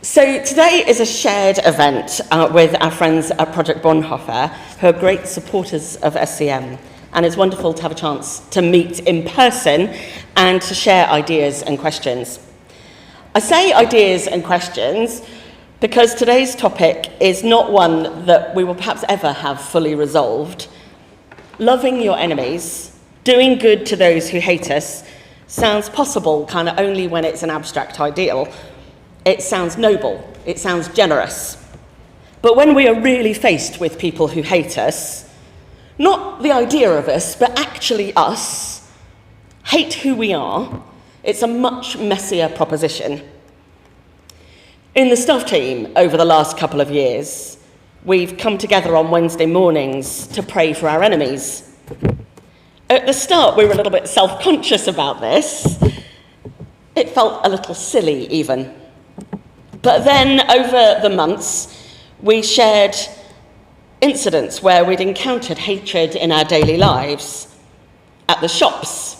So today is a shared event with our friends at Project Bonhoeffer, who are great supporters of SCM, and it's wonderful to have a chance to meet in person and to share ideas and questions. I say ideas and questions because today's topic is not one that we will perhaps ever have fully resolved. Loving your enemies, doing good to those who hate us, sounds possible kind of only when it's an abstract ideal. It sounds noble, it sounds generous. But when we are really faced with people who hate us, not the idea of us, but actually us, hate who we are, it's a much messier proposition. In the staff team over the last couple of years, we've come together on Wednesday mornings to pray for our enemies. At the start, we were a little bit self-conscious about this. It felt a little silly, even. But then, over the months, we shared incidents where we'd encountered hatred in our daily lives, at the shops,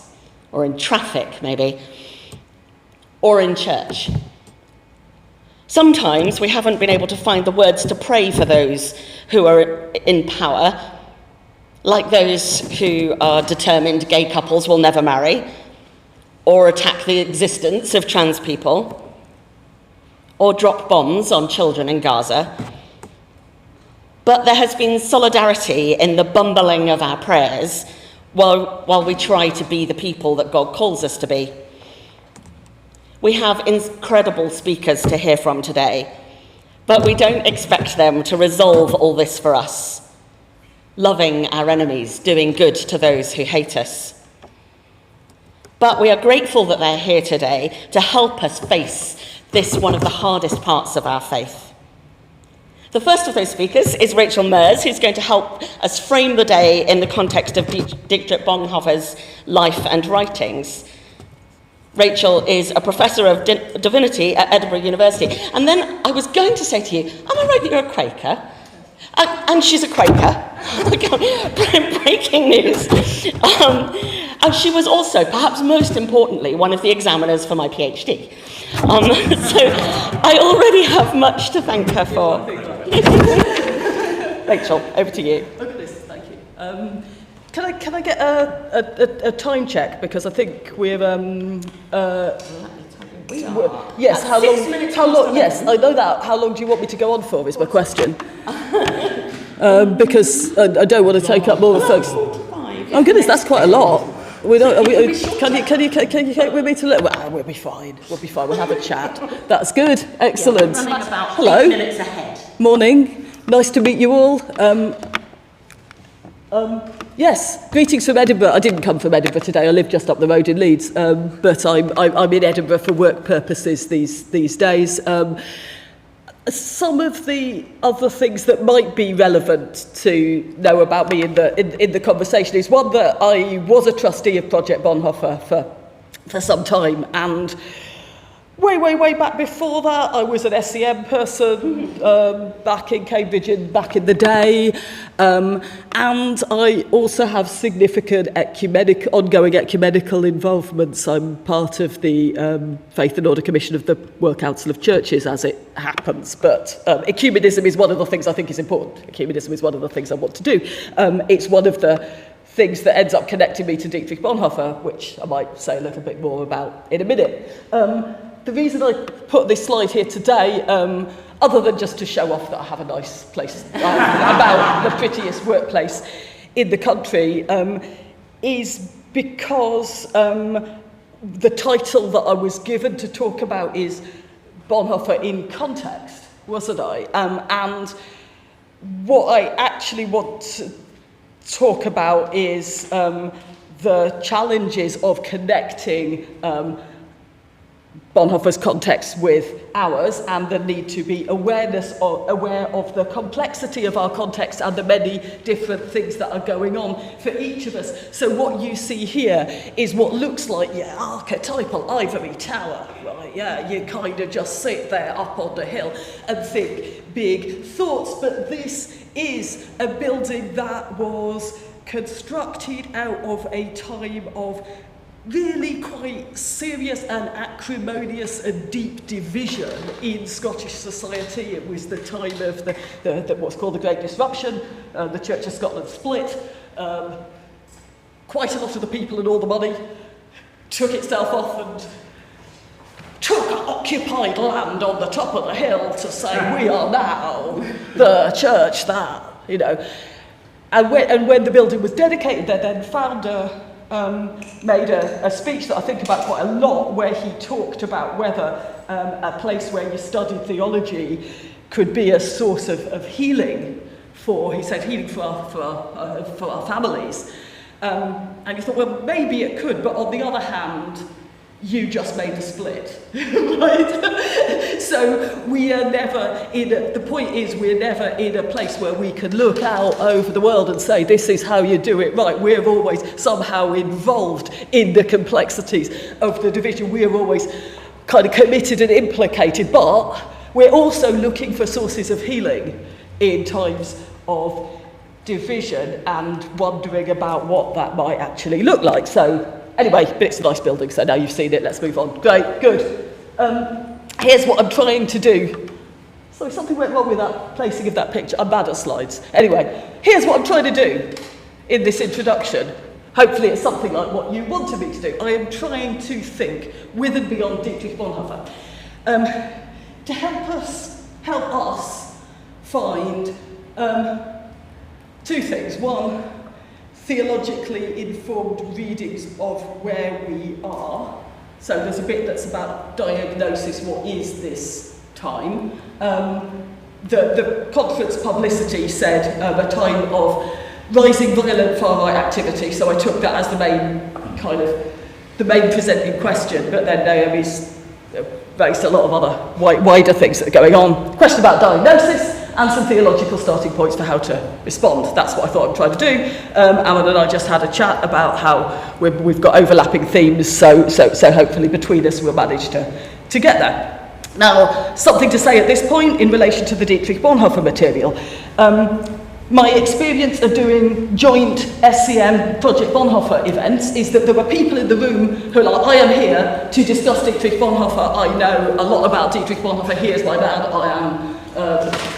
or in traffic, maybe, or in church. Sometimes we haven't been able to find the words to pray for those who are in power, like those who are determined gay couples will never marry, or attack the existence of trans people, or drop bombs on children in Gaza. But there has been solidarity in the bumbling of our prayers while we try to be the people that God calls us to be. We have incredible speakers to hear from today, but we don't expect them to resolve all this for us. Loving our enemies, doing good to those who hate us. But we are grateful that they're here today to help us face this one of the hardest parts of our faith. The first of those speakers is Rachel Muers, who's going to help us frame the day in the context of Dietrich Bonhoeffer's life and writings. Rachel is a professor of divinity at Edinburgh University. And then I was going to say to you, am I right that you're a Quaker? And she's a Quaker. Breaking news. And she was also, perhaps most importantly, one of the examiners for my PhD. So I already have much to thank her for. Rachel, over to you. Look at this, thank you. Can I get a time check, because I think we're yes. How long? How long? Yes, I know that. How long do you want me to go on for? Is my question. Because I don't want to take up more of folks. Oh goodness, that's quite a lot. We don't. Can you take with me to look? Well, we'll be fine. We'll be fine. We'll have a chat. That's good. Excellent. Yeah, running about Hello. 8 minutes ahead. Morning. Nice to meet you all. Yes, greetings from Edinburgh. I didn't come from Edinburgh today. I live just up the road in Leeds, but I'm in Edinburgh for work purposes these days. Some of the other things that might be relevant to know about me in the conversation is one that I was a trustee of Project Bonhoeffer for some time, and way back before that, I was an SCM person back in Cambridge back in the day, and I also have significant ongoing ecumenical involvements. I'm part of the Faith and Order Commission of the World Council of Churches, as it happens, but ecumenism is one of the things I think is important. Ecumenism is one of the things I want to do. It's one of the things that ends up connecting me to Dietrich Bonhoeffer, which I might say a little bit more about in a minute. The reason I put this slide here today, other than just to show off that I have a nice place about the prettiest workplace in the country, is because the title that I was given to talk about is Bonhoeffer in Context, wasn't I? And what I actually want to talk about is the challenges of connecting Bonhoeffer's context with ours, and the need to be aware of the complexity of our context and the many different things that are going on for each of us. So what you see here is what looks like archetypal ivory tower, right? Yeah, you kind of just sit there up on the hill and think big thoughts, but this is a building that was constructed out of a time of really quite serious and acrimonious and deep division in Scottish society. It was the time of the what's called the Great Disruption. The Church of Scotland split. Quite a lot of the people and all the money took itself off and took occupied land on the top of the hill to say, we are now the church that, you know. And when the building was dedicated, their then founder made a speech that I think about quite a lot, where he talked about whether a place where you studied theology could be a source of healing for, he said, healing for our families. And you thought, well, maybe it could, but on the other hand, you just made a split, right? So we are never the point is we're never in a place where we can look out over the world and say, this is how you do it right. We're always somehow involved in the complexities of the division. We're always kind of committed and implicated, but we're also looking for sources of healing in times of division and wondering about what that might actually look like. So anyway, but it's a nice building, so now you've seen it, let's move on. Great, good. Here's what I'm trying to do. Sorry, something went wrong with that placing of that picture. I'm bad at slides. Anyway, here's what I'm trying to do in this introduction. Hopefully it's something like what you wanted me to do. I am trying to think with and beyond Dietrich Bonhoeffer to help us find two things. One, theologically informed readings of where we are. So there's a bit that's about diagnosis, what is this time? The conference publicity said a time of rising violent far-right activity, so I took that as the main presenting question, but then Naomi's raised a lot of other wider things that are going on. Question about diagnosis, and some theological starting points for how to respond. That's what I thought I'd try to do. Alan and I just had a chat about how we've got overlapping themes, so hopefully between us we'll manage to get there. Now, something to say at this point in relation to the Dietrich Bonhoeffer material. My experience of doing joint SCM Project Bonhoeffer events is that there were people in the room who are like, I am here to discuss Dietrich Bonhoeffer. I know a lot about Dietrich Bonhoeffer. Here's my man. I am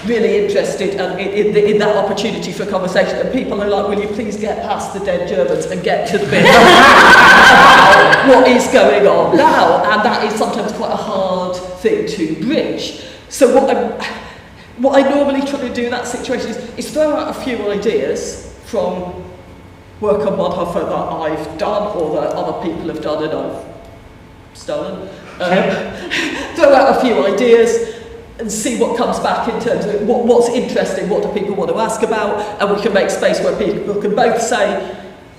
really interested in that opportunity for conversation. And people are like, will you please get past the dead Germans and get to the bit about what is going on now? And that is sometimes quite a hard thing to bridge. So what I normally try to do in that situation is throw out a few ideas from work on Bonhoeffer that I've done or that other people have done and I've stolen. Throw out a few ideas and see what comes back in terms of what's interesting, what do people want to ask about, and we can make space where people can both say,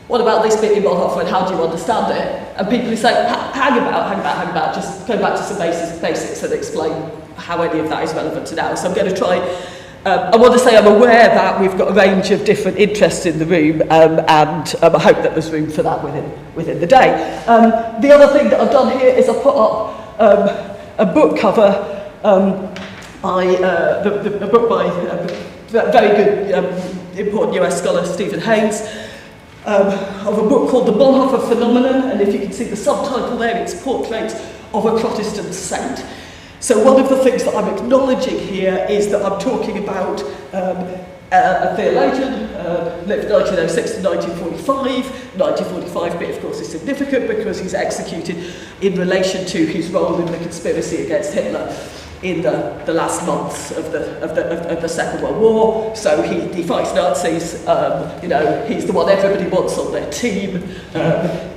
what about this bit in Bonhoeffer and how do you understand it? And people who say, hang about, just go back to some basics and explain how any of that is relevant to now. So I'm going to try, I want to say I'm aware that we've got a range of different interests in the room, and I hope that there's room for that within the day. The other thing that I've done here is I've put up a book cover, a book by a very good, important US scholar, Stephen Haynes, of a book called The Bonhoeffer Phenomenon, and if you can see the subtitle there, it's Portrait of a Protestant Saint. So one of the things that I'm acknowledging here is that I'm talking about a theologian, lived 1906 to 1945. 1945 bit, of course, is significant because he's executed in relation to his role in the conspiracy against Hitler in the last months of the Second World War. So he fights Nazis, he's the one everybody wants on their team,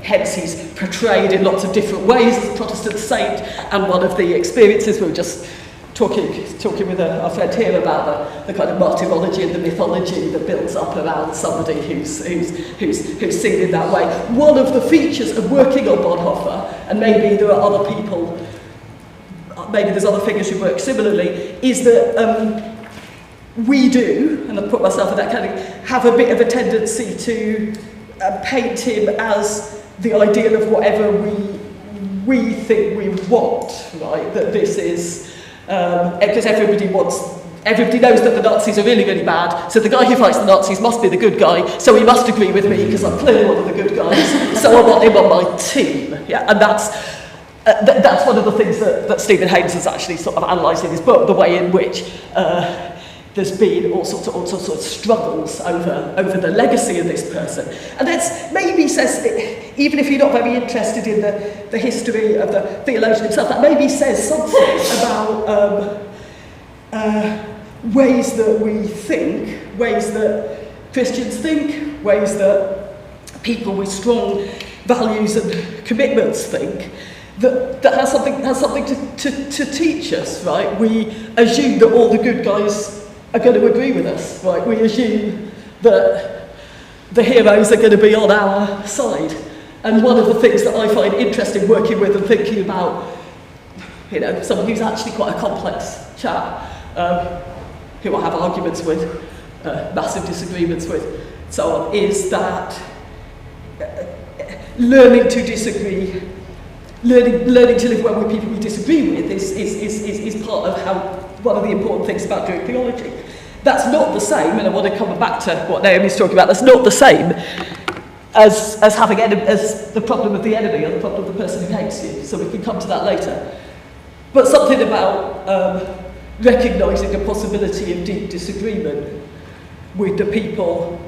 hence he's portrayed in lots of different ways as a Protestant saint, and one of the experiences, we were just talking with our friend here about the kind of martyrology and the mythology that builds up around somebody who's seen in that way. One of the features of working on Bonhoeffer, and maybe there are other people, maybe there's other figures who work similarly, is that we do, and I've put myself in that category, have a bit of a tendency to paint him as the ideal of whatever we think we want, right? That this is, because everybody wants everybody knows that the Nazis are really, really bad, so the guy who fights the Nazis must be the good guy, so he must agree with me because I'm clearly one of the good guys, so I want him on my team. Yeah, and that's one of the things that Stephen Haynes has actually sort of analysed in his book, the way in which there's been all sorts of struggles over the legacy of this person. And that maybe says, even if you're not very interested in the history of the theologian himself, that maybe says something about ways that we think, ways that Christians think, ways that people with strong values and commitments think, that has something to teach us, right? We assume that all the good guys are going to agree with us, right? We assume that the heroes are going to be on our side. And one of the things that I find interesting working with and thinking about, you know, someone who's actually quite a complex chap, who I have arguments with, massive disagreements with, so on, is that learning to disagree, learning to live well with people we disagree with is part of how, one of the important things about doing theology. That's not the same, and I want to come back to what Naomi's talking about, that's not the same as having as the problem of the enemy or the problem of the person who hates you, so we can come to that later. But something about recognising the possibility of deep disagreement with the people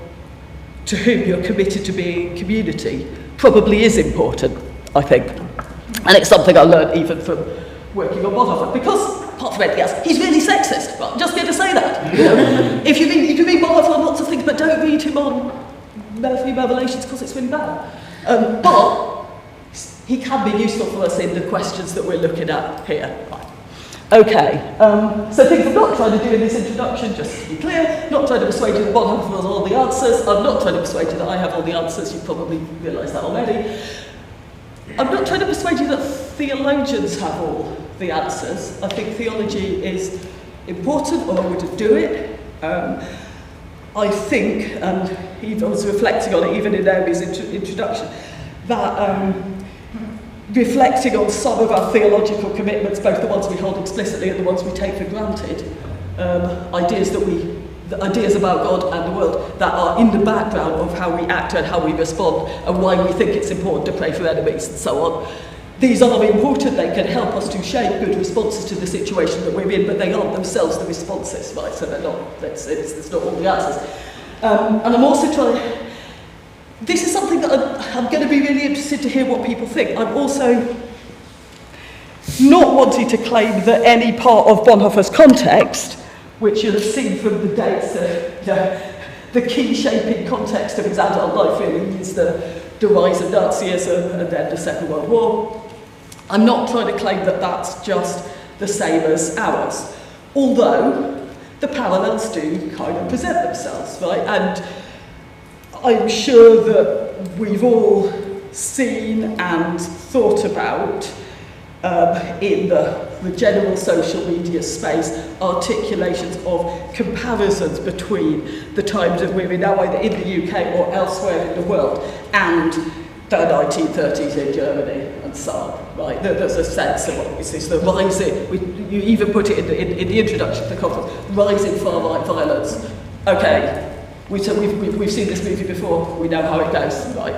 to whom you're committed to being in community probably is important, I think. And it's something I learned even from working on Bonhoeffer, because, apart from anything else, he's really sexist. Well, I'm just going to say that. You know? If you can read Bonhoeffer on lots of things, but don't read him on male-female relations because it's really bad. But he can be useful for us in the questions that we're looking at here. Okay, so things I'm not trying to do in this introduction, just to be clear, not trying to persuade you that Bonhoeffer has all the answers. I'm not trying to persuade you that I have all the answers. You've probably realised that already. I'm not trying to persuade you that theologians have all the answers. I think theology is important, or I wouldn't do it. I think, and I was reflecting on it even in Naomi's introduction, that reflecting on some of our theological commitments, both the ones we hold explicitly and the ones we take for granted, ideas about God and the world that are in the background of how we act and how we respond and why we think it's important to pray for enemies and so on. These are important, they can help us to shape good responses to the situation that we're in, but they aren't themselves the responses, right? So they're not, it's not all the answers. And I'm also trying, this is something that I'm going to be really interested to hear what people think. I'm also not wanting to claim that any part of Bonhoeffer's context, which you'll have seen from the dates, the key shaping context of his adult life really is the rise of Nazism and then the Second World War. I'm not trying to claim that that's just the same as ours, although the parallels do kind of present themselves, right? And I'm sure that we've all seen and thought about in the general social media space articulations of comparisons between the times that we're in now either in the UK or elsewhere in the world and the 1930s in Germany and so on, right? There's a sense of obviously the rising, you even put it in the introduction to the conference, rising far-right violence. Okay, we've seen this movie before, we know how it goes, right?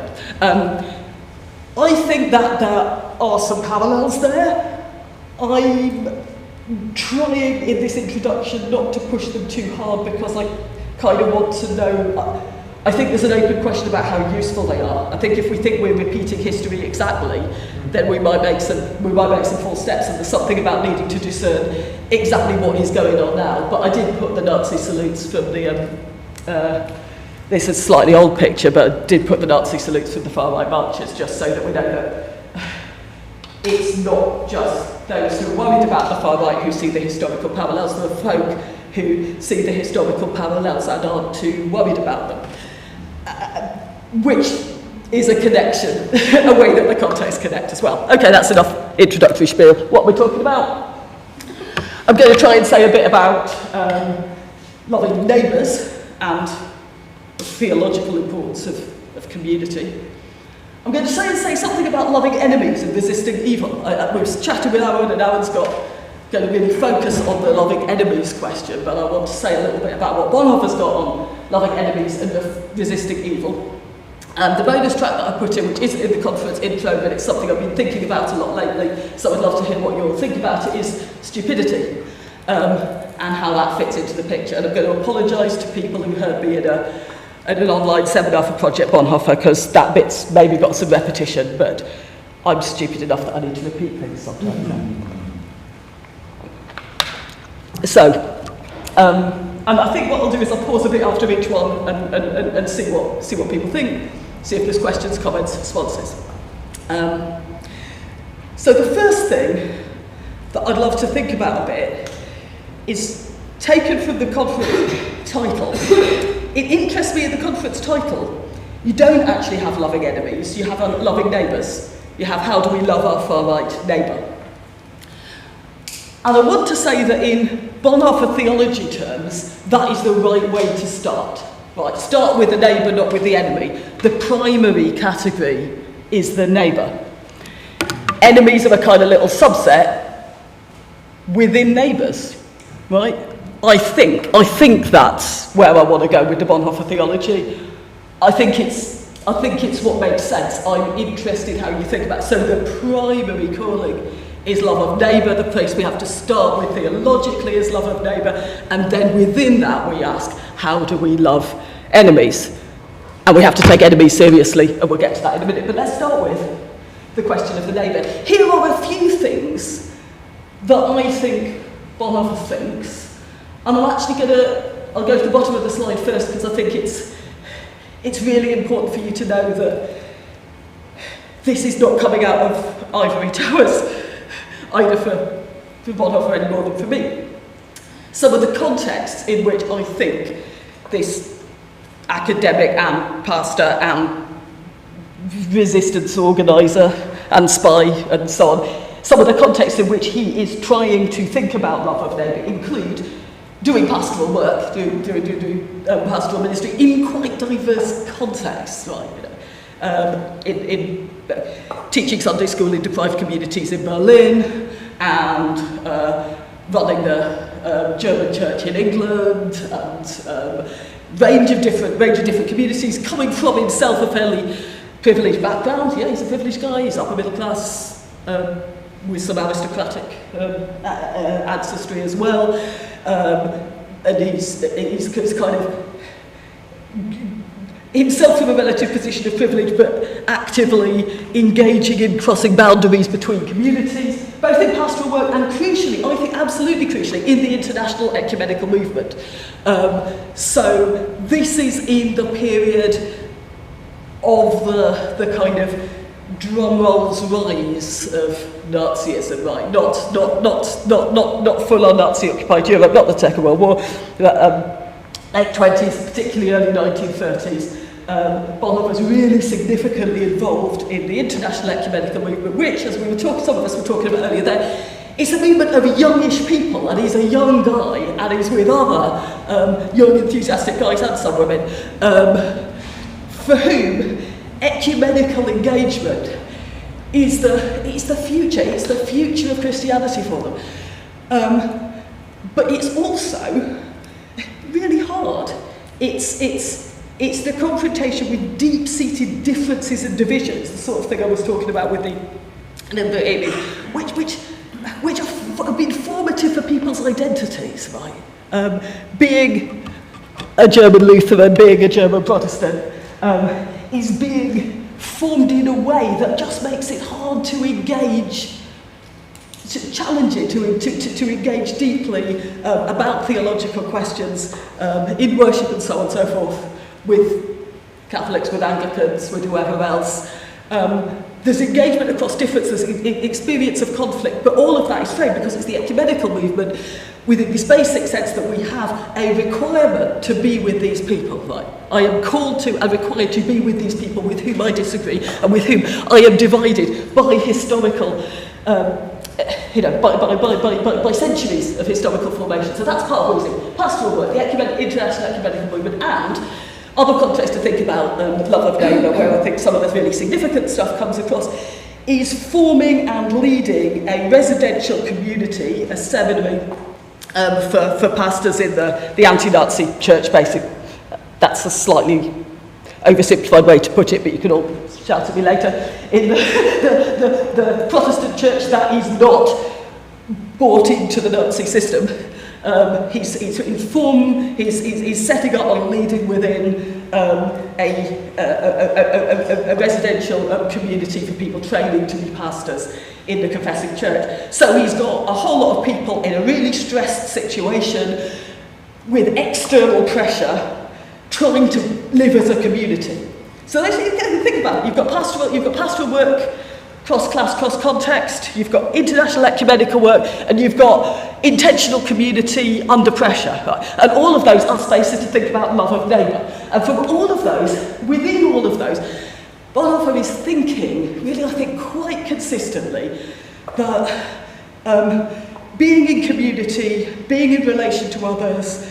I think that there are some parallels there. I'm trying in this introduction not to push them too hard because I kind of want to know, I think there's an open question about how useful they are. I think if we think we're repeating history exactly, then we might make some false steps, and there's something about needing to discern exactly what is going on now. But I did put the Nazi salutes from the this is a slightly old picture, but I did put the Nazi salutes from the far-right marches just so that we know that it's not just those who are worried about the far-right who see the historical parallels. There are folk who see the historical parallels and aren't too worried about them, which is a connection, a way that the contexts connect as well. Okay, that's enough introductory spiel. What we're talking about? I'm going to try and say a bit about loving neighbours and the theological importance of community. I'm going to say something about loving enemies and resisting evil. I was chatting with Aaron, and Aaron's got going to really focus on the loving enemies question, but I want to say a little bit about what Bonhoeffer's got on loving enemies and resisting evil. And the bonus track that I put in, which isn't in the conference intro, but it's something I've been thinking about a lot lately, so I'd love to hear what you all think about it, is stupidity, and how that fits into the picture. And I'm going to apologise to people who heard me in an online seminar for Project Bonhoeffer, because that bit's maybe got some repetition, but I'm stupid enough that I need to repeat things sometimes. So, and I think what I'll do is I'll pause a bit after each one and see what people think, see if there's questions, comments, responses. So the first thing that I'd love to think about a bit is taken from the conference title. It interests me in the conference title. You don't actually have loving enemies, you have loving neighbours. You have how do we love our far-right neighbour. And I want to say that in Bonhoeffer theology terms, that is the right way to start. Right, start with the neighbour, not with the enemy. The primary category is the neighbour. Enemies are a kind of little subset within neighbours, right? I think that's where I want to go with the Bonhoeffer theology. I think it's what makes sense. I'm interested how you think about it. So the primary calling is love of neighbour. The place we have to start with theologically is love of neighbour, and then within that we ask, how do we love enemies? And we have to take enemies seriously, and we'll get to that in a minute. But let's start with the question of the neighbour. Here are a few things that I think Bonhoeffer thinks, and I'll go to the bottom of the slide first, because I think it's really important for you to know that this is not coming out of ivory towers, either for Bonhoeffer any more than for me. Some of the contexts in which I think this academic and pastor and resistance organiser and spy and so on, some of the contexts in which he is trying to think about love of neighbour include doing pastoral work, doing pastoral ministry in quite diverse contexts, right? In teaching Sunday school in deprived communities in Berlin, and running the German church in England, and range of different communities, coming from himself a fairly privileged background. Yeah, he's a privileged guy. He's upper middle class, with some aristocratic ancestry as well, and he's kind of himself from a relative position of privilege, but actively engaging in crossing boundaries between communities, both in pastoral work and crucially, I think absolutely crucially, in the international ecumenical movement. So this is in the period of the kind of drum rolls rise of Nazism, right? Not full-on Nazi-occupied Europe, not the Second World War, late 20s, particularly early 1930s. Bonhoeffer was really significantly involved in the international ecumenical movement, which, as some of us were talking about earlier there, is a movement of youngish people, and he's a young guy, and he's with other young enthusiastic guys and some women, for whom ecumenical engagement is the future of Christianity for them. But it's also really hard. It's the confrontation with deep-seated differences and divisions, the sort of thing I was talking about with the image, which have been formative for people's identities, right? Being a German Lutheran, being a German Protestant, is being formed in a way that just makes it hard to engage, to challenge it, to engage deeply about theological questions in worship and so on and so forth, with Catholics, with Anglicans, with whoever else. There's engagement across differences, experience of conflict, but all of that is framed because it's the ecumenical movement within this basic sense that we have a requirement to be with these people, right? I am called to and required to be with these people with whom I disagree and with whom I am divided by historical, by centuries of historical formation. So that's part of what we're saying. Pastoral work, the international ecumenical movement, and other contexts to think about, love of neighbour, where I think some of the really significant stuff comes across, is forming and leading a residential community, a seminary for pastors in the anti-Nazi church, basically. That's a slightly oversimplified way to put it, but you can all shout at me later. In the Protestant church that is not bought into the Nazi system, he's setting up and leading within a residential community for people training to be pastors in the confessing church. So he's got a whole lot of people in a really stressed situation with external pressure trying to live as a community. So let's think about it. You've got pastoral work, cross-class, cross-context, you've got international ecumenical work, and you've got intentional community under pressure. Right? And all of those are spaces to think about love of neighbour. And from all of those, within all of those, Bonhoeffer is thinking, really I think quite consistently, that being in community, being in relation to others,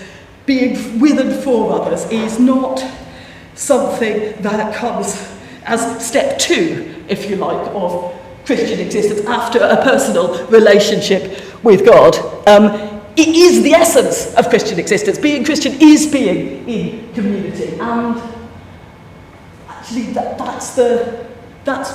being with and for others is not something that comes as step 2, if you like, of Christian existence after a personal relationship with God. It is the essence of Christian existence. Being Christian is being in community, and actually that's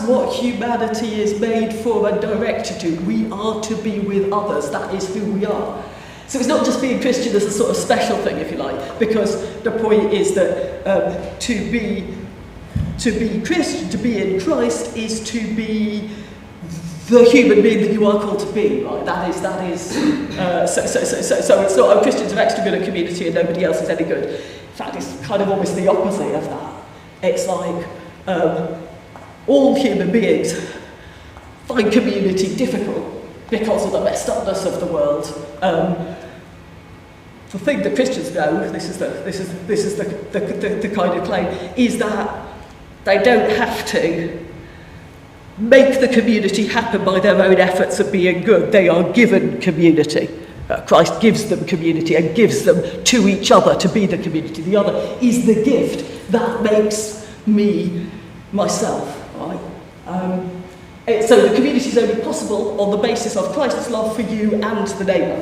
what humanity is made for and directed to. We are to be with others. That is who we are. So it's not just being Christian as a sort of special thing, if you like, because the point is that to be Christian, to be in Christ, is to be the human being that you are called to be, right? That is. So it's not, Christians are extra good at community and nobody else is any good. In fact, it's kind of almost the opposite of that. It's like all human beings find community difficult because of the messed upness of the world. The thing that Christians know, this is the kind of claim, is that they don't have to make the community happen by their own efforts of being good. They are given community. Christ gives them community and gives them to each other to be the community. The other is the gift that makes me myself. Right? So the community is only possible on the basis of Christ's love for you and the neighbour.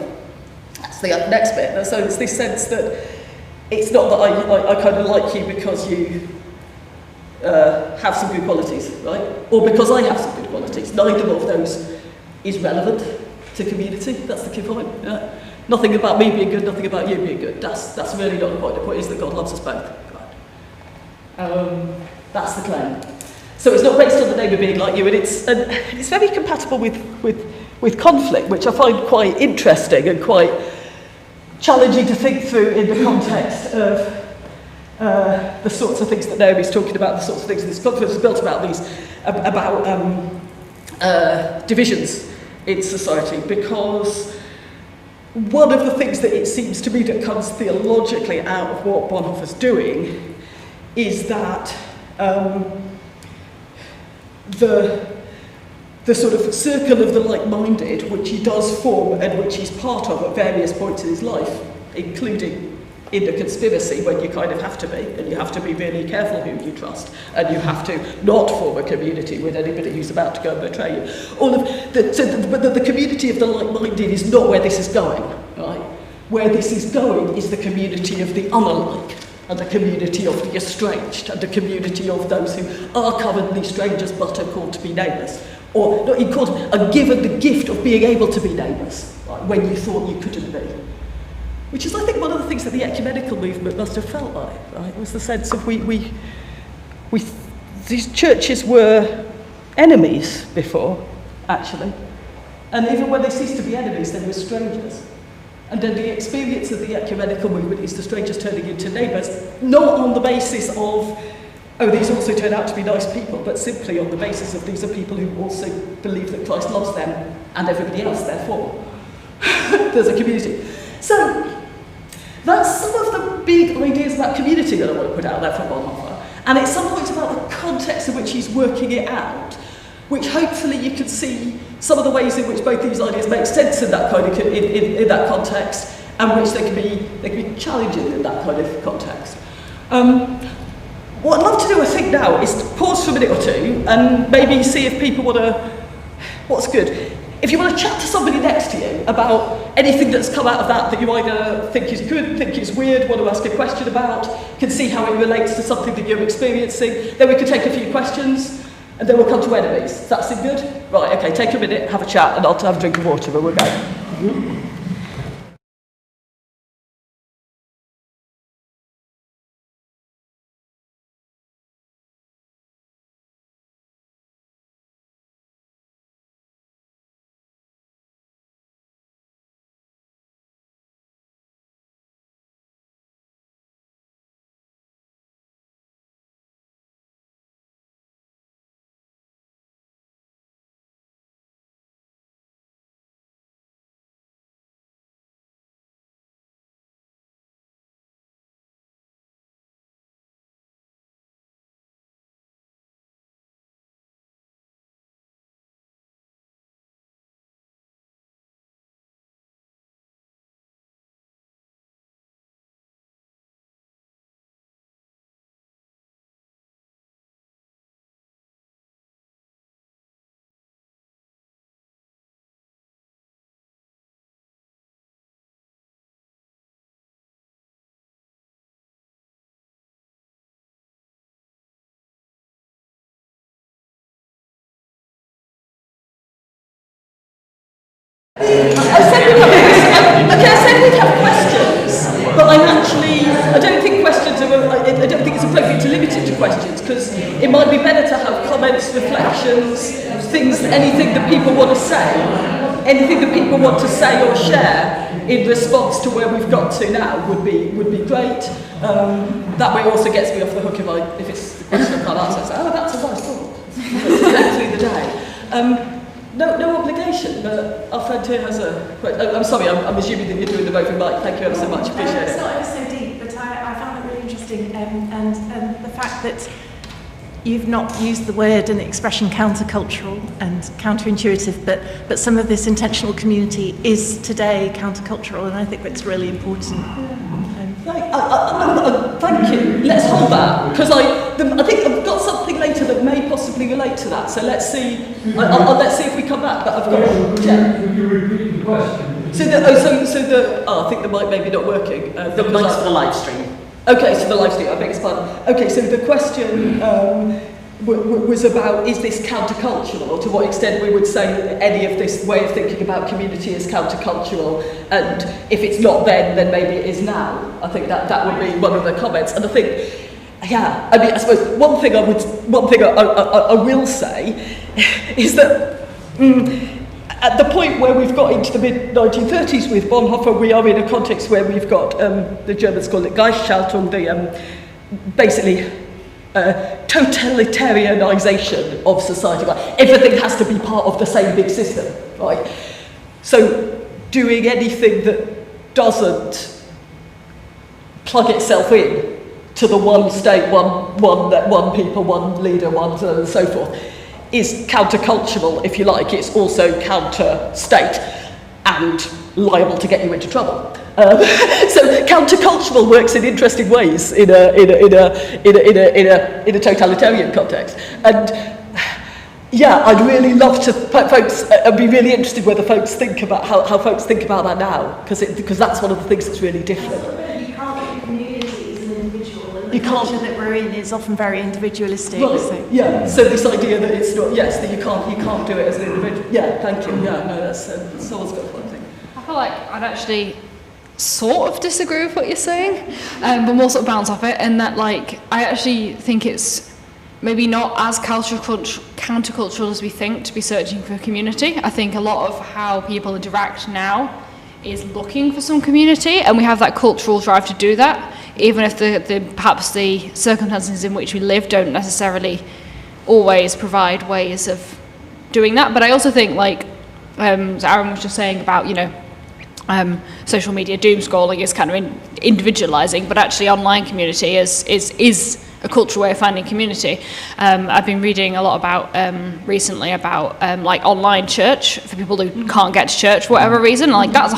That's the next bit. So it's this sense that it's not that I kind of like you because you have some good qualities, right? Or because I have some good qualities. Neither of those is relevant to community. That's the key point. Nothing about me being good, nothing about you being good. That's really not the point. The point is that God loves us both. Right? That's the claim. So it's not based on the neighbour being like you, and it's very compatible with conflict, which I find quite interesting and quite challenging to think through in the context of the sorts of things that Naomi's talking about, the sorts of things this conference is built about, divisions in society, because one of the things that it seems to me that comes theologically out of what Bonhoeffer's doing is that the sort of circle of the like-minded, which he does form and which he's part of at various points in his life, including in the conspiracy when you kind of have to be, and you have to be really careful who you trust, and you have to not form a community with anybody who's about to go and betray you. But the community of the like-minded is not where this is going, right? Where this is going is the community of the unlike, and the community of the estranged, and the community of those who are currently strangers but are called to be neighbours. Or not called, are given the gift of being able to be neighbours, right, when you thought you couldn't be. Which is, I think, one of the things that the ecumenical movement must have felt like, right? Was the sense of these churches were enemies before, actually. And even when they ceased to be enemies, they were strangers. And then the experience of the ecumenical movement is the strangers turning into neighbours, not on the basis of, oh, these also turn out to be nice people, but simply on the basis of these are people who also believe that Christ loves them and everybody else, therefore. There's a community. So, that's some of the big ideas about community that I want to put out there from Bonhoeffer. And it's some points about the context in which he's working it out, which hopefully you can see some of the ways in which both these ideas make sense in that kind of in that context, and which they can be challenging in that kind of context. what I'd love to do, I think, now is to pause for a minute or two and maybe see if people want to, what's good? If you want to chat to somebody next to you about anything that's come out of that you either think is good, think is weird, want to ask a question about, can see how it relates to something that you're experiencing, then we can take a few questions and then we'll come to enemies. Does that seem good? Right, okay, take a minute, have a chat, and I'll have a drink of water and we'll go. I said we'd have questions, but I don't think it's appropriate to limit it to questions, because it might be better to have comments, reflections, things, anything that people want to say, or share in response to where we've got to now would be great. That way also gets me off the hook if it's the question I can't answer. So, that's a nice thought. Get through the day. No obligation, but our friend here has a question. I'm sorry, I'm assuming that you're doing the roving mic. Thank you ever so much, appreciate it. It's not ever so deep, but I found it really interesting, and the fact that you've not used the word and the expression countercultural and counterintuitive, but some of this intentional community is today countercultural, and I think that's really important. Thank you. Let's hold that, because I think I've got something later that may possibly relate to that. So let's see. Let's see if we come back. But I've got. Yeah. Can you repeat the question? I think the mic may be not working. The mic's for the live stream. Okay, so the live stream. I beg your pardon. Okay, so the question was about, is this countercultural, or to what extent we would say that any of this way of thinking about community is countercultural, and if it's not then maybe it is now. I think that would be one of the comments, and I think, yeah, I mean, I suppose one thing I will say is that at the point where we've got into the mid-1930s with Bonhoeffer, we are in a context where we've got, the Germans call it Gleichschaltung, basically totalitarianisation of society. Right? Everything has to be part of the same big system, right? So doing anything that doesn't plug itself in to the one state, one people, one leader, one so on and so forth, is countercultural, if you like. It's also counter-state and liable to get you into trouble. So countercultural works in interesting ways in a totalitarian context. And yeah, I'd really love to, folks, I'd be really interested whether folks think about how folks think about that now, because that's one of the things that's really different. You can't be community as an individual, and You the can't- culture that we're in is often very individualistic. Right. So. Yeah, so this idea that it's not, yes, that you can't do it as an individual. Yeah, thank you. Yeah, no, that's, someone's got one thing. I feel like I'd actually sort of disagree with what you're saying, but more sort of bounce off it, and that, like, I actually think it's maybe not as countercultural as we think to be searching for community. I think a lot of how people interact now is looking for some community, and we have that cultural drive to do that, even if perhaps the circumstances in which we live don't necessarily always provide ways of doing that. But I also think, like, as Aaron was just saying about, social media doom scrolling is kind of individualizing, but actually online community is a cultural way of finding community. I've been reading a lot about recently about like online church for people who can't get to church for whatever reason. Like that is a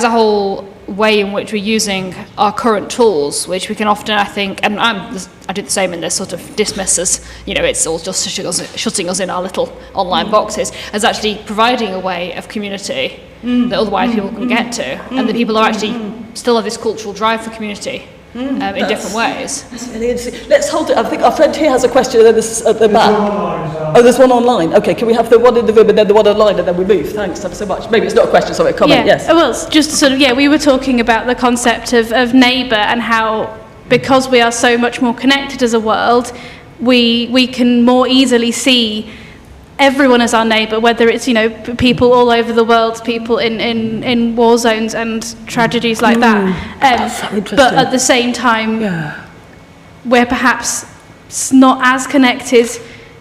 whole way in which we're using our current tools, which we can often, I think, and I do the same in this, sort of dismiss as, it's all just shutting us in our little online boxes, as actually providing a way of community that otherwise people can get to, and that people are actually still have this cultural drive for community. In different ways. That's really interesting. Let's hold it. I think our friend here has a question, and then this at the back. Oh, there's one online. Okay, can we have the one in the room and then the one online, and then we move? Thanks ever so much. Maybe it's not a question, sorry, a comment. Yes. Well, it's just sort of, we were talking about the concept of neighbour, and how, because we are so much more connected as a world, we can more easily see everyone as our neighbour, whether it's people all over the world, people in war zones and tragedies like that. That's so interesting. But at the same time, we're perhaps not as connected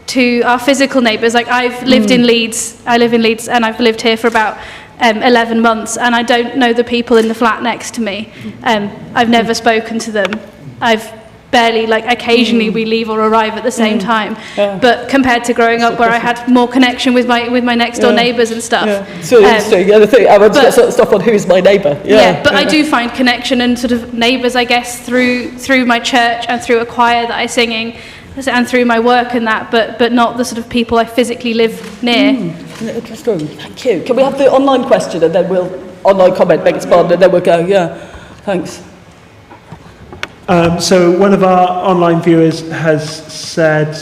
to our physical neighbours. Like I've lived in Leeds. I live in Leeds, and I've lived here for about 11 months, and I don't know the people in the flat next to me. I've never spoken to them. I've barely, occasionally we leave or arrive at the same time. But compared to growing up where I had more connection with my next door neighbours and stuff. So interesting. The other thing, I want to get sort of stuff on who's my neighbour. But I do find connection and sort of neighbours, I guess, through my church and through a choir that I'm singing, and through my work and that, but not the sort of people I physically live near. Interesting. Thank you. Can we have the online question, and then we'll online comment, make it spanned, and then we'll go. Thanks. So one of our online viewers has said,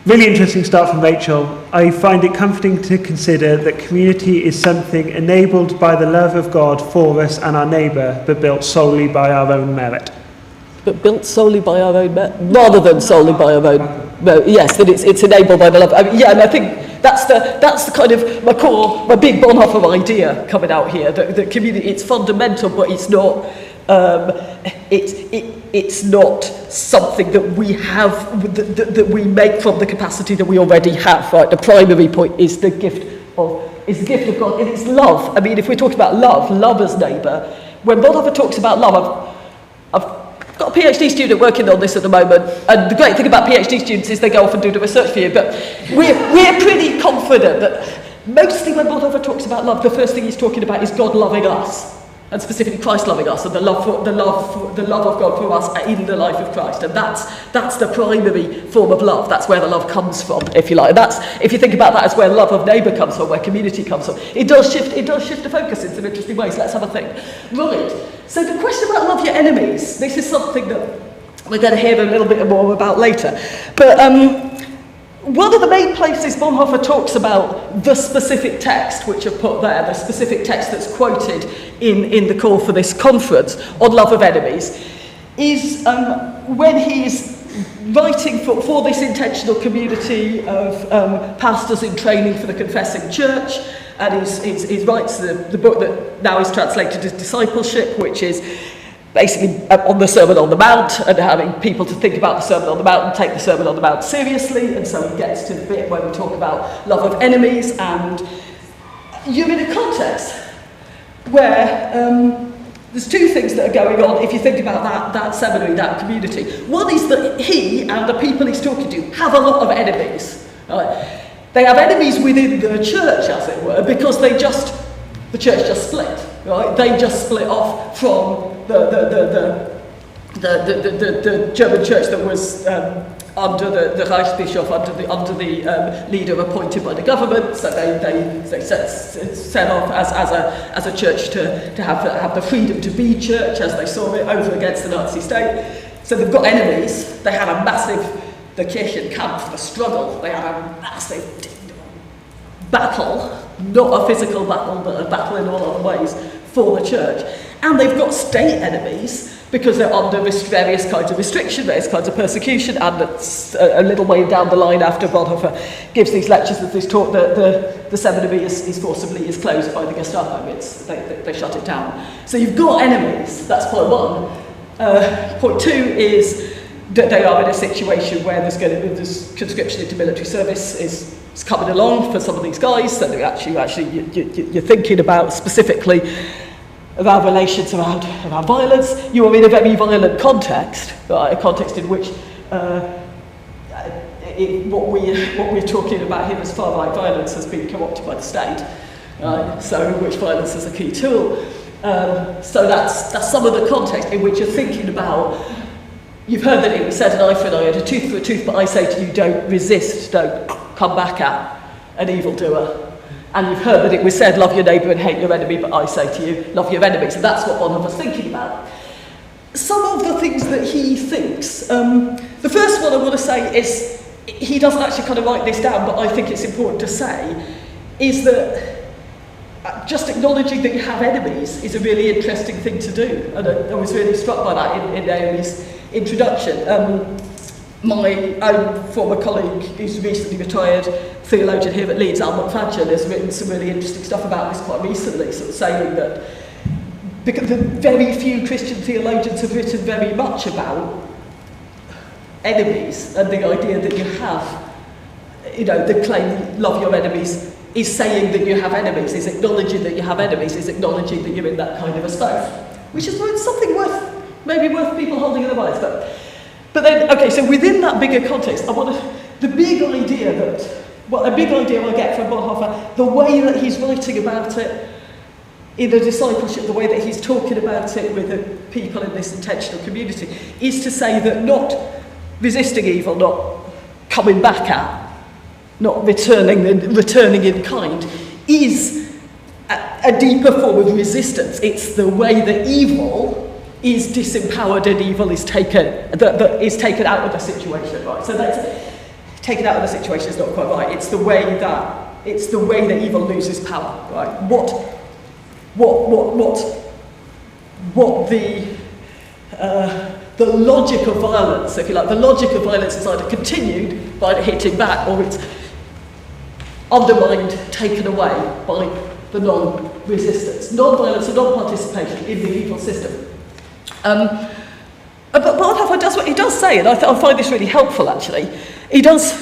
really interesting start from Rachel. I find it comforting to consider that community is something enabled by the love of God for us and our neighbour, but built solely by our own merit. But built solely by our own merit, rather than solely by our own merit. Yes, that it's enabled by the love. And I think that's the kind of my big Bonhoeffer idea coming out here. That community, it's fundamental, but it's not. It's not something that we have that we make from the capacity that we already have. Right, the primary point is the gift of God, and it's love. I mean, if we're talking about love as neighbour, when Bonhoeffer talks about love, I've got a PhD student working on this at the moment, and the great thing about PhD students is they go off and do the research for you. But we're pretty confident that mostly when Bonhoeffer talks about love, the first thing he's talking about is God loving us. And specifically Christ loving us, and the love of God for us in the life of Christ, and that's the primary form of love. That's where the love comes from, if you like. And that's, if you think about that, as where love of neighbour comes from, where community comes from. It does shift the focus in some interesting ways. Let's have a think. Right. So the question about love your enemies. This is something that we're going to hear a little bit more about later. But one of the main places Bonhoeffer talks about the specific text, which I've put there, the specific text that's quoted in the call for this conference on love of enemies, is when he's writing for this intentional community of pastors in training for the confessing church, and he writes the book that now is translated as Discipleship, which is basically on the Sermon on the Mount, and having people to think about the Sermon on the Mount and take the Sermon on the Mount seriously. And so he gets to the bit where we talk about love of enemies, and you're in a context where there's two things that are going on if you think about that seminary, that community. One is that he and the people he's talking to have a lot of enemies. Right? They have enemies within the church, as it were, because the church just split. Right? They just split off from the German church that was under the Reichsbischof, under the leader appointed by the government. So they set off as a church to have the freedom to be church as they saw it, over against the Nazi state. So they've got enemies. They had a massive, the Kirchenkampf, the struggle. They had a massive battle, not a physical battle, but a battle in all other ways for the church. And they've got state enemies because they're under various kinds of restriction, various kinds of persecution, and it's a little way down the line after Bonhoeffer gives these lectures that this talk, the seminary is forcibly closed by the Gestapo. They shut it down. So you've got enemies, that's point one. Point two is that they are in a situation where there's conscription into military service is coming along for some of these guys, so you're thinking about specifically about relations around violence. You are in a very violent context, right? A context in which what we're talking about here as far-right violence has been co-opted by the state, right? So in which violence is a key tool. So that's some of the context in which you're thinking about. You've heard that it was said, an eye for an eye and a tooth for a tooth, but I say to you, don't resist, don't come back at an evildoer. And you've heard that it was said, love your neighbour and hate your enemy, but I say to you, love your enemy. So that's what Bonhoeffer's thinking about. Some of the things that he thinks, the first one I want to say is, he doesn't actually kind of write this down, but I think it's important to say, is that just acknowledging that you have enemies is a really interesting thing to do. And I was really struck by that in Naomi's introduction. My own former colleague, who's recently retired theologian here at Leeds, Al McFadgen, has written some really interesting stuff about this quite recently, sort of saying that because the very few Christian theologians have written very much about enemies and the idea that you have, the claim, love your enemies, is saying that you have enemies, is acknowledging that you have enemies, is acknowledging that you're in that kind of a space, which is something maybe worth people holding in their minds. But then, okay, so within that bigger context, the big idea I get from Bonhoeffer, the way that he's writing about it in the discipleship, the way that he's talking about it with the people in this intentional community, is to say that not resisting evil, not coming back at, not returning in kind, is a deeper form of resistance. It's the way that evil is disempowered and evil is taken, that is taken out of the situation, right? So that's taken out of the situation is not quite right. It's the way that evil loses power, right? What the logic of violence, if you like, the logic of violence is either continued by hitting back, or it's undermined, taken away by the non-resistance, non-violence and non-participation in the evil system. But Bonhoeffer does what he does say, and I find this really helpful actually. He does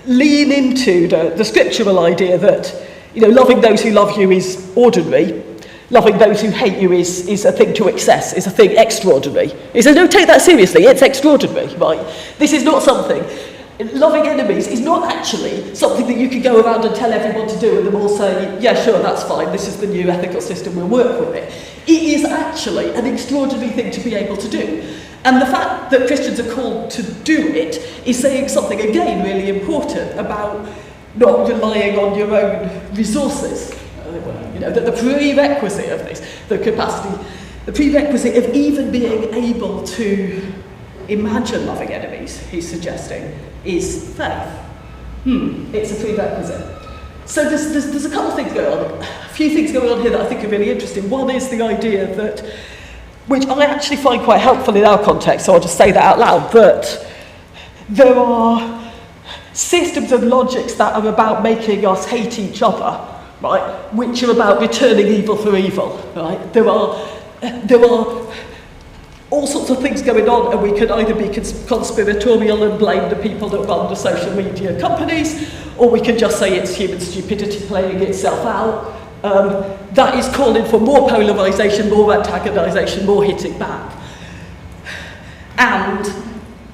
lean into the scriptural idea that, loving those who love you is ordinary, loving those who hate you is a thing to excess, is a thing extraordinary. He says, no, take that seriously, it's extraordinary, right? This is not something. Loving enemies is not actually something that you can go around and tell everyone to do and them all say, yeah, sure, that's fine, this is the new ethical system, we'll work with it. It is actually an extraordinary thing to be able to do. And the fact that Christians are called to do it is saying something, again, really important about not relying on your own resources. The prerequisite of this, the capacity, the prerequisite of even being able to imagine loving enemies, he's suggesting, is faith. It's a prerequisite. So there's a couple of things going on, a few things going on here that I think are really interesting. One is the idea that, which I actually find quite helpful in our context, so I'll just say that out loud, that there are systems and logics that are about making us hate each other, right, which are about returning evil for evil, right? There are all sorts of things going on, and we can either be conspiratorial and blame the people that run the social media companies, or we can just say it's human stupidity playing itself out. That is calling for more polarisation, more antagonisation, more hitting back. And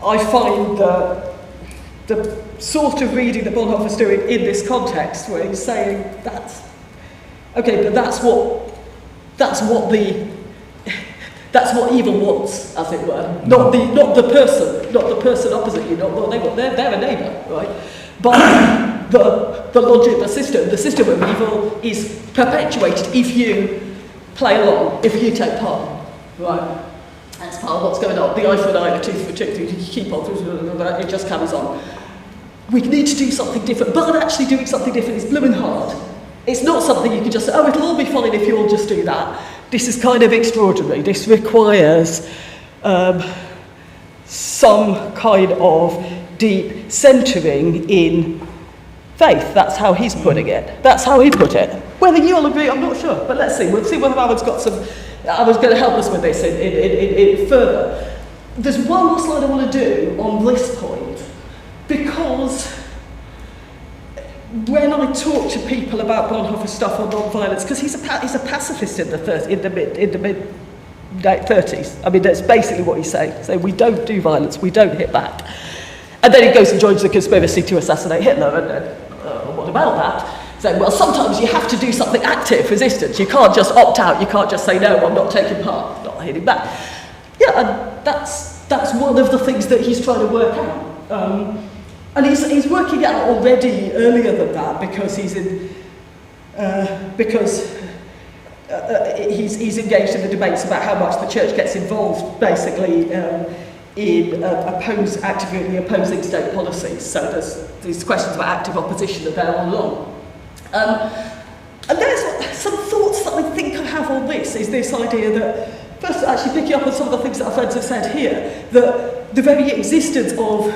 I find the sort of reading that Bonhoeffer's doing in this context, where he's saying that's what evil wants, as it were. Not the person opposite you, not what they want. They're a neighbour, right? But the logic, the system of evil is perpetuated if you play along, if you take part, right? That's part of what's going on. The eye for an eye, the tooth for a tooth, you keep on, it just carries on. We need to do something different, but actually doing something different is blooming hard. It's not something you can just say, oh, it'll all be fine if you all just do that. This is kind of extraordinary. This requires some kind of deep centering in faith. That's how he's putting it. That's how he put it. Whether you all agree, I'm not sure. But let's see. We'll see whether Alan's got some... Alan's going to help us with this in further. There's one more slide I want to do on this point, because when I talk to people about Bonhoeffer's stuff on non-violence, because he's a pacifist in the mid 30s. I mean, that's basically what he's saying. So we don't do violence, we don't hit back. And then he goes and joins the conspiracy to assassinate Hitler, and what about that? saying, well, sometimes you have to do something active, resistance. You can't just opt out. You can't just say, no, I'm not taking part, not hitting back. Yeah, and that's one of the things that he's trying to work out. And he's working out already earlier than that because he's engaged in the debates about how much the church gets involved, basically, in actively opposing state policies. So there's these questions about active opposition are there all along. And there's some thoughts that I think I have on this, is this idea that, first actually picking up on some of the things that our friends have said here, that the very existence of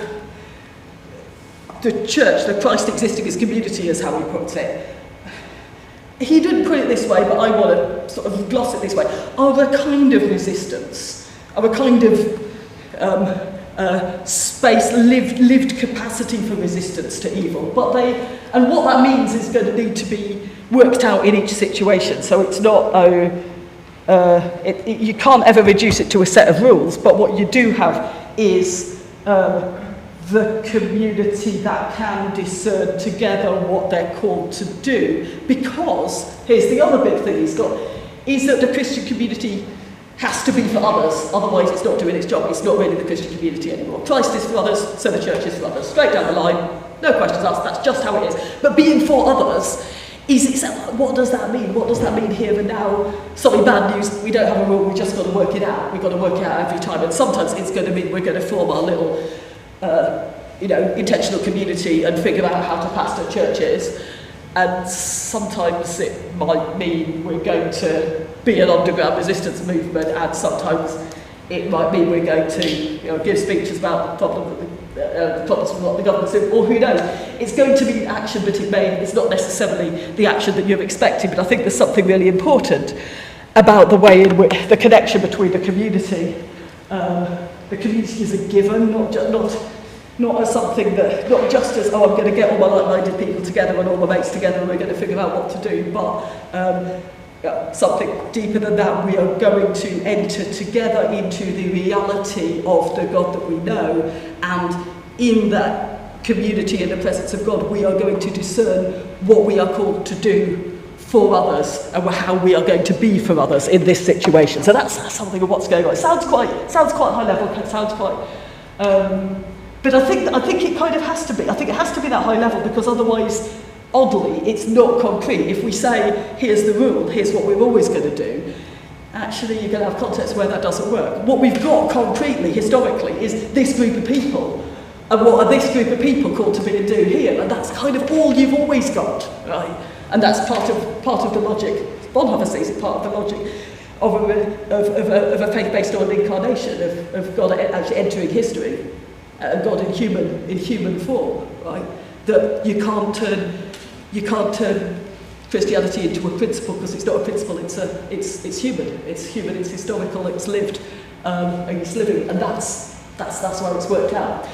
the church, the Christ existing as community, is how he puts it. He didn't put it this way, but I want to sort of gloss it this way, are a kind of resistance, are a kind of space, lived capacity for resistance to evil. And what that means is going to need to be worked out in each situation. So it's not, you can't ever reduce it to a set of rules, but what you do have is the community that can discern together what they're called to do. Because, here's the other big thing he's got, is that the Christian community has to be for others, otherwise it's not doing its job, it's not really the Christian community anymore. Christ is for others, so the church is for others. Straight down the line, no questions asked, that's just how it is. But being for others, what does that mean? What does that mean here and now? Sorry, bad news, we don't have a rule, we just got to work it out. We've got to work it out every time, and sometimes it's going to mean we're going to form our little intentional community and figure out how to pastor churches. And sometimes it might mean we're going to be an underground resistance movement, and sometimes it might mean we're going to give speeches about the problems with what the government's doing, or who knows. It's going to be action, but it's not necessarily the action that you're expecting. But I think there's something really important about the way in which the connection between the community is a given, not as something that, not just as, I'm going to get all my like-minded people together and all my mates together and we're going to figure out what to do, but something deeper than that. We are going to enter together into the reality of the God that we know, and in that community, in the presence of God, we are going to discern what we are called to do for others and how we are going to be for others in this situation. So that's something of what's going on. It sounds quite high level, it sounds quite... but I think it kind of has to be. I think it has to be that high level, because otherwise, oddly, it's not concrete. If we say, here's the rule, here's what we're always going to do, actually you're going to have contexts where that doesn't work. What we've got concretely, historically, is this group of people. And what are this group of people called to be and do here? And that's kind of all you've always got, right? And that's part of the logic. Bonhoeffer sees it part of the logic of a faith based on incarnation, of God actually entering history. God in human form, right? That you can't turn Christianity into a principle, because it's not a principle. It's human. It's human. It's historical. It's lived. And it's living. And that's where it's worked out.